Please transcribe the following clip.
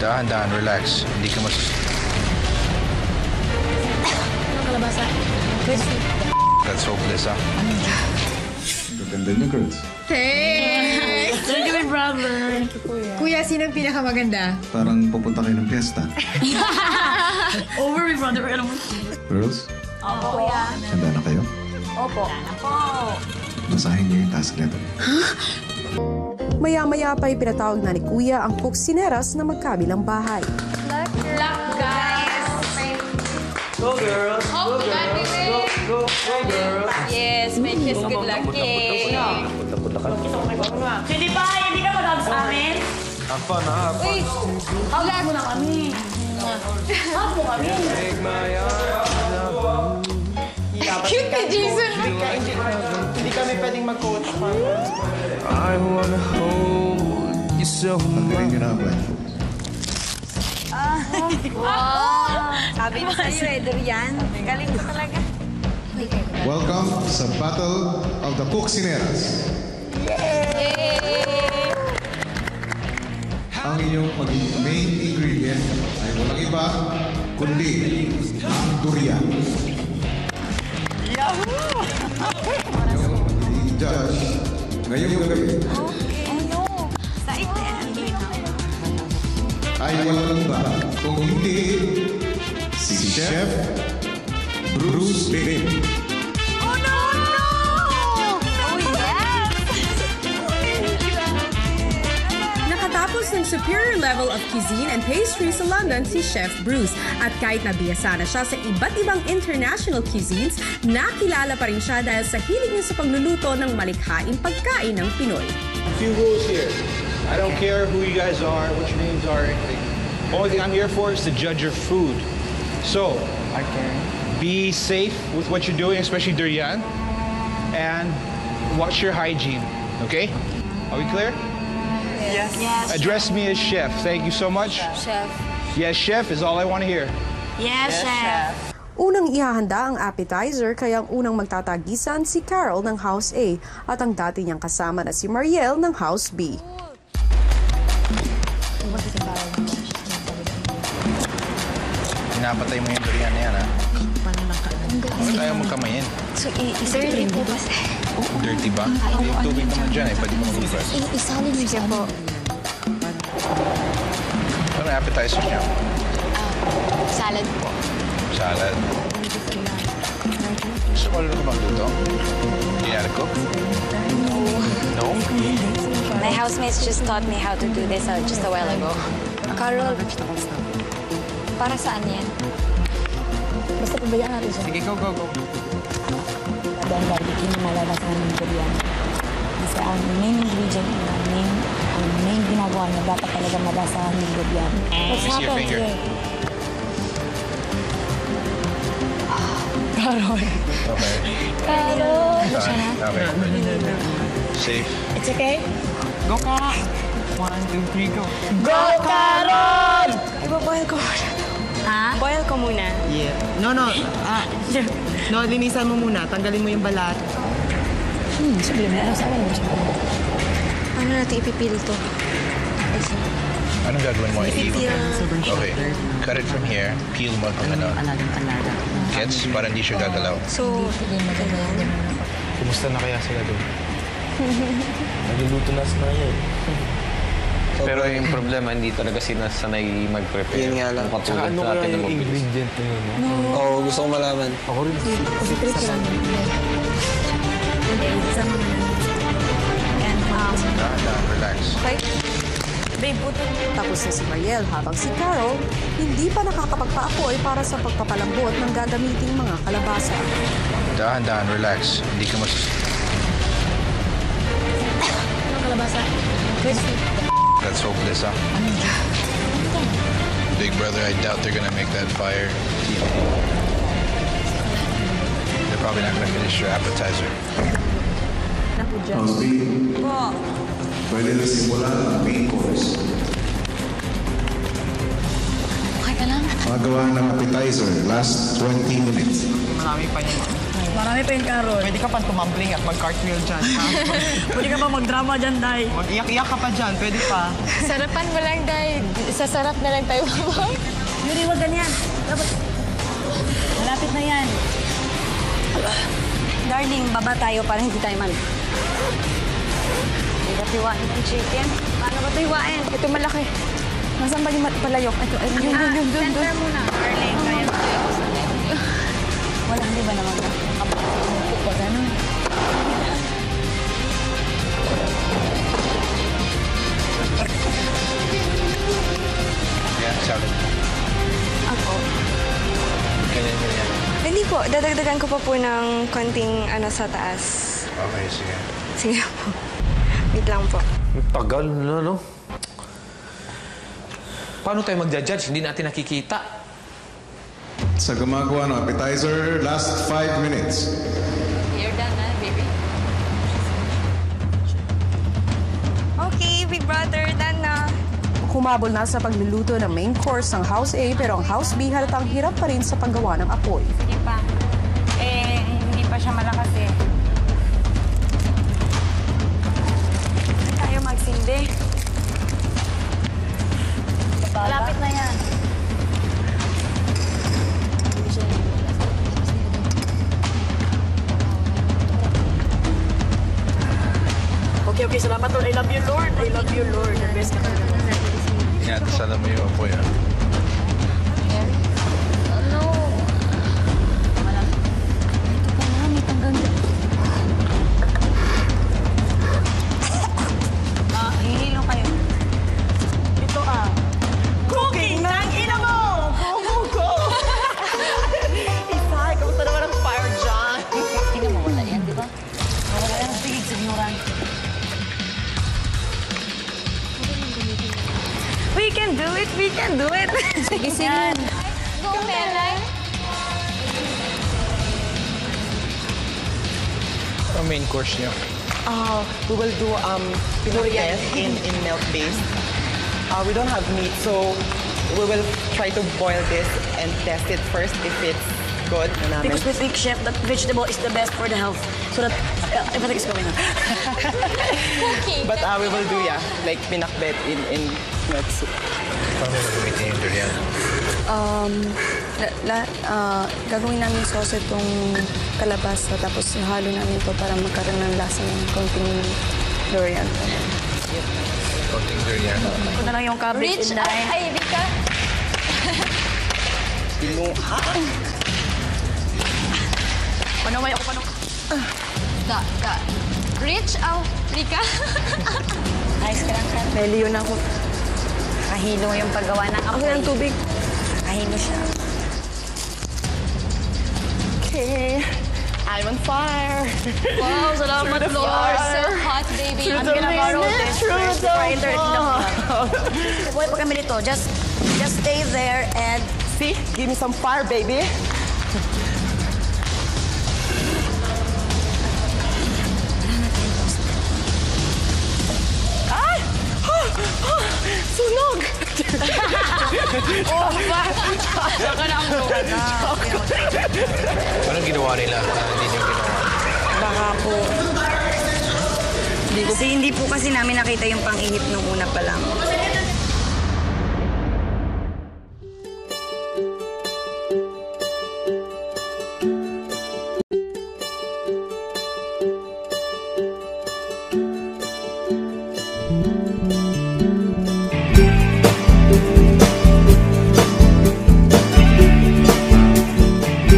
Dahan-dahan, relax. Hindi ka mas... Kalabasa. That's hopeless, ah. Gaganda niyo, girls. Thanks! Thank you, brother. Kuya, sinong pinakamaganda? Parang pupunta kayo ng fiesta. Over, brother. Girls, Opo, kuya. handa na kayo? Opo. Opo. Basahin niyo yung task letter. Maya-maya pa'y pinatawag na ni Kuya ang kuksineras na magkabilang bahay. Luck, guys. Go, girls. Go, girls. Go, girls. Yes, may kiss. Good luck, eh. Hindi ba? Hindi ka mag sa amin? Have fun, ha? Have fun. Uy, Hawag mo na kami. Hawag mo kami. Take my arms. Cute ni Jason! Hindi kami pwedeng mag-coach. I wanna hold you so Tanggalin niyo na ang blind. sabi mo sa'yo eh, Dorian. Galing ko talaga. Welcome sa Battle of the Kuksineras. Ang inyong maging main ingredient ay walang iba kundi ang durian. Yung judge ngayong gabi ay walang iba kung hindi si Chef Bruce Big. Nakatapos ng superior level of cuisine and pastry sa London si Chef Bruce. At kahit nabiyasa na siya sa iba't ibang international cuisines, nakilala pa rin siya dahil sa hilig niya sa pagluluto ng malikhaing pagkain ng Pinoy. Few rules here. I don't care who you guys are, what your names are, anything. Only thing I'm here for is to judge your food. So, be safe with what you're doing, especially durian, and watch your hygiene, okay? Are we clear? Yes. Address me as chef. Thank you so much. Chef. Yes, chef is all I want to hear. Yes, chef. Unang ihahanda ang appetizer kaya ang unang magtatagisan si Carol ng House A at ang dati niyang kasama na si Mariel ng House B. Pinapatay mo yung durian na yan, ha? Ayaw mo kamayin. So, isa-rin po ba? Dirty ba? Yung tubig naman dyan, eh. Pwede mo magugas. Isalin niyo siya po. Ano appetizer niyo? Salad po. Salad. Gusto ko lang magluto? You know how to cook? No? My housemates just taught me how to do this just a while ago. Carol, para saan yan? Basta pabayaan natin siya. Sige, go. Dahil barbecue na malalasahan ng durian. Kasi ang main ingredient na ang main ginagawa niya dapat talaga malasahan ng durian. What's see your happened finger. here? Carol. Okay. Carol! Okay. Safe. It's okay? Go, Kara. 1, 2, 3, go. Go, Carol! Iba-boil ko muna. Ha? Boil ko muna. Yeah. No. No, linisan mo muna. Tanggalin mo yung balat. Sabi mo, asawa mo siya. Paano natin ipipil to? Anong gagawin mo? Ipipil. Okay. Cut it from here. Peel mo kung ano. Gets? Para hindi siya gagalaw. So, Kumusta na kaya sila doon? Nagluluto na sila yun. Pero yung problema, hindi talaga sinasanay mag-prepare. Yun nga lang. Tsaka ano kaya yung ingredient na yun? Oo, gusto ko malaman. Ako rin. Relax. Tapos na si Mariel habang si Carol hindi pa nakakapagpaapoy para sa pagpapalambot ng gagamiting mga kalabasa. Dahan-dahan, relax. Hindi ka mas... kalabasa. That's hopeless, huh? Big brother, I doubt they're gonna make that fire. They're probably not gonna finish your appetizer. House B, pwede na simulan ang main course. Okay ka lang? Magawa ng appetizer, last 20 minutes. Marami pa yun. Marami pa yung Carol. Pwede ka pa tumambling at mag-cartwheel dyan. Pwede ka ba magdrama dyan, Day? Mag-iyak-iyak ka pa dyan, pwede pa. Sarapan mo lang, Day. Sasarap na lang tayo. Yuri, wag ganyan. Dapat... Malapit na yan. Darling, baba tayo para hindi tayo man. Hindi ka tiwain ng chicken. Paano ba tiwain? Ito malaki. Nasaan ba yung palayok? Ito, ay, yun. Center muna. Darling, kaya mo tayo. Wala, hindi ba naman? Umupo pa ganun. Yan, sabi. Ako. Ganyan. Hindi po, dadagdagan ko pa po ng konting ano sa taas. Okay, sige. Sige po. Wait lang po. Tagal na, no? Paano tayo magja-judge? Hindi natin nakikita. Sa gumagawa ng appetizer, last 5 minutes. You're done na, baby. Okay, Big Brother, done na. Humabol na sa pagluluto ng main course ng House A pero ang House B halatang hirap pa rin sa paggawa ng apoy. Hindi pa. Hindi pa siya malakas eh. Tayo magsindi. Malapit na yan. Okay, salamat Lord. I love you, Lord. I love you, Lord. The best ka talaga. Yan, sana mo yung apoy, ha? Hihilo kayo. Ito cooking ng ina mo! Go! Isay, kamusta naman ang fire dyan? Tingnan mo, wala yan, di ba? Wala yan, tigig signuran. We can do it! We can do it! Sige, sige. Go, Melay! Ang main course niyo. We will do pinakbet in milk base. We don't have meat, so we will try to boil this and test it first if it's good. Because we think, Chef, that vegetable is the best for the health. So that everything is going on. But we will do, like pinakbet in milk soup. Paano mo gamitin yung durian? Gagawin namin sauce itong kalabasa tapos halo namin ito para magkaroon ng lasa ng konting durian. Konting durian. Ito na lang yung cabbage Rich, in there. ay, Rika. Panaway ako, Rich, Rika. Ayos ka lang, Kat. May liyo na ako. Kahilo yung paggawa ng apoy. Ako ng tubig. Kahilo siya. Okay. I'm on fire. Wow, salamat, Through the Lord. fire. Hot, baby. Through I'm the gonna borrow rain, this through first the before I enter into the fog. Buhay pa kami dito. Just stay there and... See? Give me some fire, baby. Ay! Sunog! Saka na ang buka na. Anong ginawa nila? Hindi niyo ginawa? Baka po. Hindi po kasi namin nakita yung pang-ihip nung una pa lang.